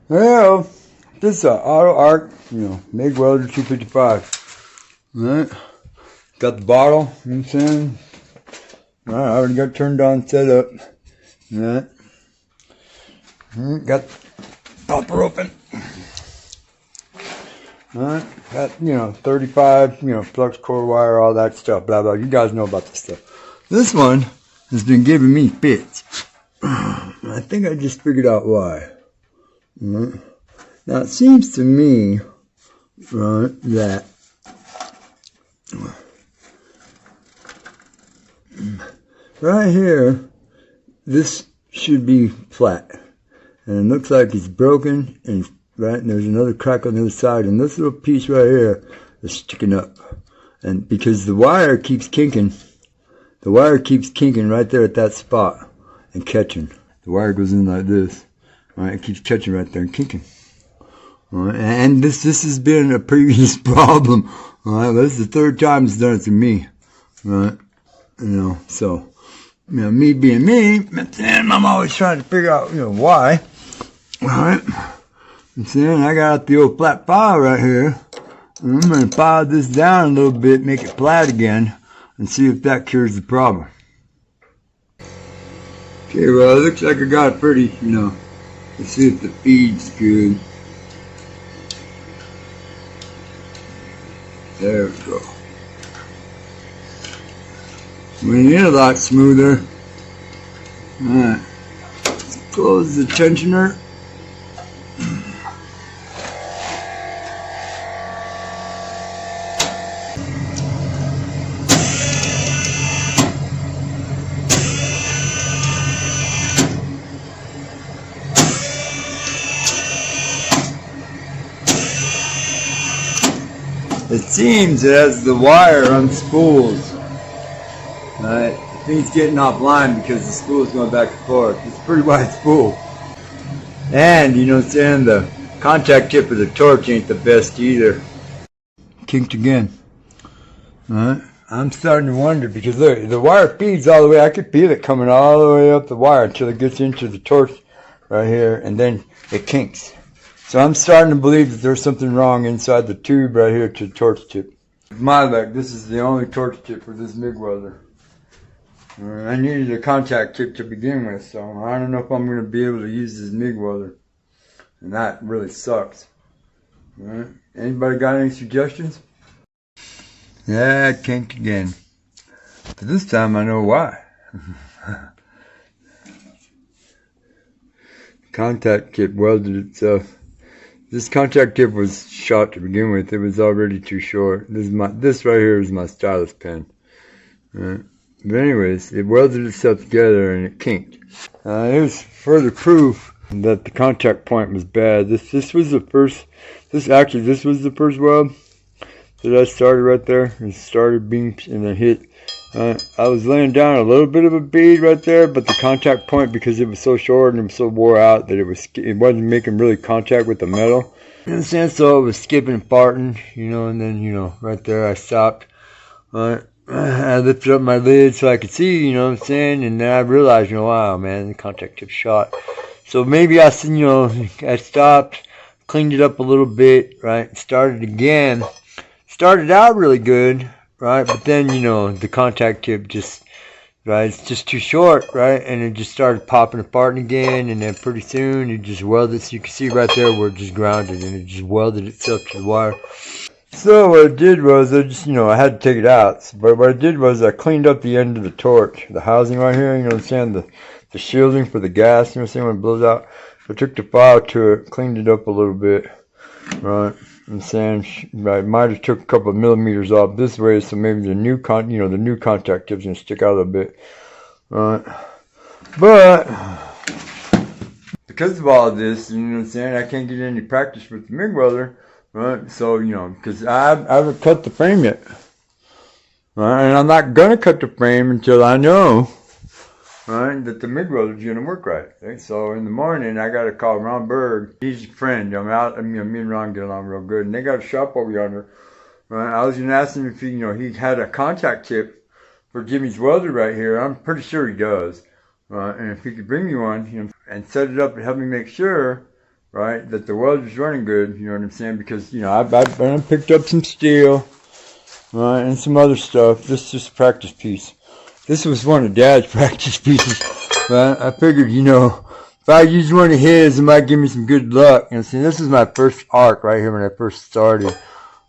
Well, this is an auto arc, Mig Welder 255. Alright. Got the bottle, you know what I'm saying? Alright, I already got turned on, set up. Alright. Got the popper open. Alright, got, 35, flux core wire, all that stuff, blah, blah. You guys know about this stuff. This one has been giving me fits. I think I just figured out why. Now, it seems to me, right, that right here, this should be flat. And it looks like it's broken, and there's another crack on the other side, and this little piece right here is sticking up. And because the wire keeps kinking, right there at that spot and catching. The wire goes in like this. Alright, it keeps catching right there and kinking. Alright, and this has been a previous problem. Alright, this is the third time it's done it to me. Right? So, me being me, I'm always trying to figure out, why. Alright. I'm saying I got the old flat file right here. And I'm going to file this down a little bit, make it flat again, and see if that cures the problem. Okay, well, it looks like I got it pretty, let's see if the feed's good. There we go. Went in a lot smoother. Alright. Let's close the tensioner. It seems as the wire unspools. Alright, the thing's getting offline because the spool is going back and forth. It's a pretty wide spool. And, the contact tip of the torch ain't the best either. Kinked again. Alright, I'm starting to wonder because look, the wire feeds all the way. I could feel it coming all the way up the wire until it gets into the torch right here, and then it kinks. So I'm starting to believe that there's something wrong inside the tube right here to the torch tip. With my luck, this is the only torch tip for this Mig Welder. I needed a contact tip to begin with, so I don't know if I'm going to be able to use this Mig Welder. And that really sucks. Alright. Anybody got any suggestions? Yeah, it kinked again. But this time I know why. Contact tip welded itself. This contact tip was short to begin with. It was already too short. This right here is my stylus pen. Right. But anyways, it welded itself together and it kinked. Here's further proof that the contact point was bad. This was the first. This was the first weld that I started right there. It started being and then hit. I was laying down a little bit of a bead right there, but the contact point, because it was so short and it was so wore out that it wasn't making really contact with the metal. You understand? So it was skipping and farting, and then, right there I stopped. I lifted up my lid so I could see, and then I realized, wow, man, the contact tip's shot. So maybe I stopped, cleaned it up a little bit, right, started again. Started out really good. Right, but then, the contact tip just, it's just too short, right, and it just started popping and farting again, and then pretty soon it just welded, so you can see right there where it just grounded, and it just welded itself to the wire. So what I did was, I had to take it out, but what I did was I cleaned up the end of the torch, the housing right here, the shielding for the gas, when it blows out. I took the file to it, cleaned it up a little bit, right. I'm saying I might have took a couple of millimeters off this way, so maybe the new contact tip's gonna stick out a little bit, right? But because of all of this, I can't get any practice with the Mig Welder, right? So because I haven't cut the frame yet, right? And I'm not gonna cut the frame until I know, right, that the Mig Welder is gonna work right. Okay? So in the morning, I gotta call Ron Berg. He's a friend. Me and Ron get along real good, and they got a shop over yonder. Right? I was gonna ask him if he had a contact tip for Jimmy's welder right here. I'm pretty sure he does. And if he could bring me one, and set it up and help me make sure right, that the welder's running good, you know what I'm saying, because, you know, I picked up some steel, right, and some other stuff. This is just a practice piece. This was one of Dad's practice pieces, right? I figured, you know, if I use one of his, it might give me some good luck. And see, this is my first arc right here when I first started,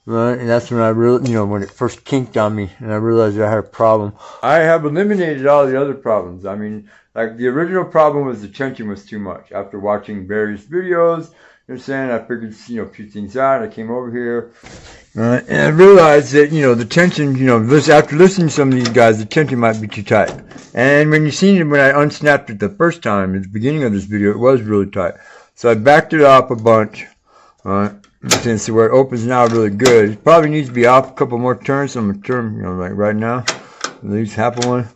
right? And that's when I really, you know, when it first kinked on me, and I realized I had a problem. I have eliminated all the other problems. I mean, like the original problem was the tension was too much. After watching various videos, you know what I'm saying, I figured, you know, a few things out. I came over here, and I realized that, you know, the tension, you know, after listening to some of these guys, the tension might be too tight. And when you seen it, when I unsnapped it the first time, at the beginning of this video, it was really tight. So I backed it up a bunch, since where it opens now really good. It probably needs to be off a couple more turns, so I'm going to turn, you know, like right now, at least half of one.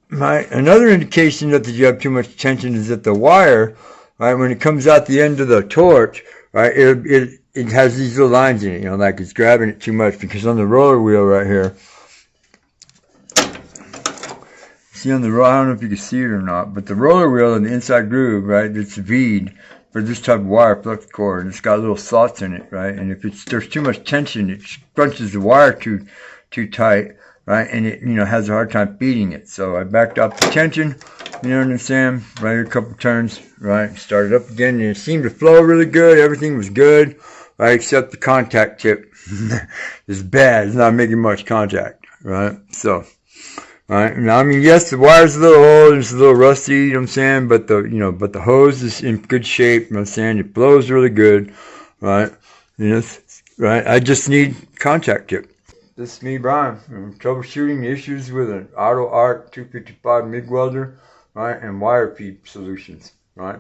Another indication that you have too much tension is that the wire, right, when it comes out the end of the torch, right, it has these little lines in it, you know, like it's grabbing it too much, because on the roller wheel right here, see on the roller, I don't know if you can see it or not, but the roller wheel in the inside groove, right, it's V'd for this type of wire flux core, and it's got little slots in it, right, and if there's too much tension, it crunches the wire too tight, right, and it, you know, has a hard time feeding it. So I backed up the tension, you know what I'm saying, right here, a couple turns, right, started up again, and it seemed to flow really good, everything was good, right, except the contact tip is bad, it's not making much contact, right, so, right, now, I mean, yes, the wire's a little old, it's a little rusty, you know what I'm saying, but the hose is in good shape, you know what I'm saying, it blows really good, right, you know, right, I just need contact tip. This is me, Brian. I'm troubleshooting issues with an Auto Arc 255 Mig Welder, right, and wire feed solutions, right.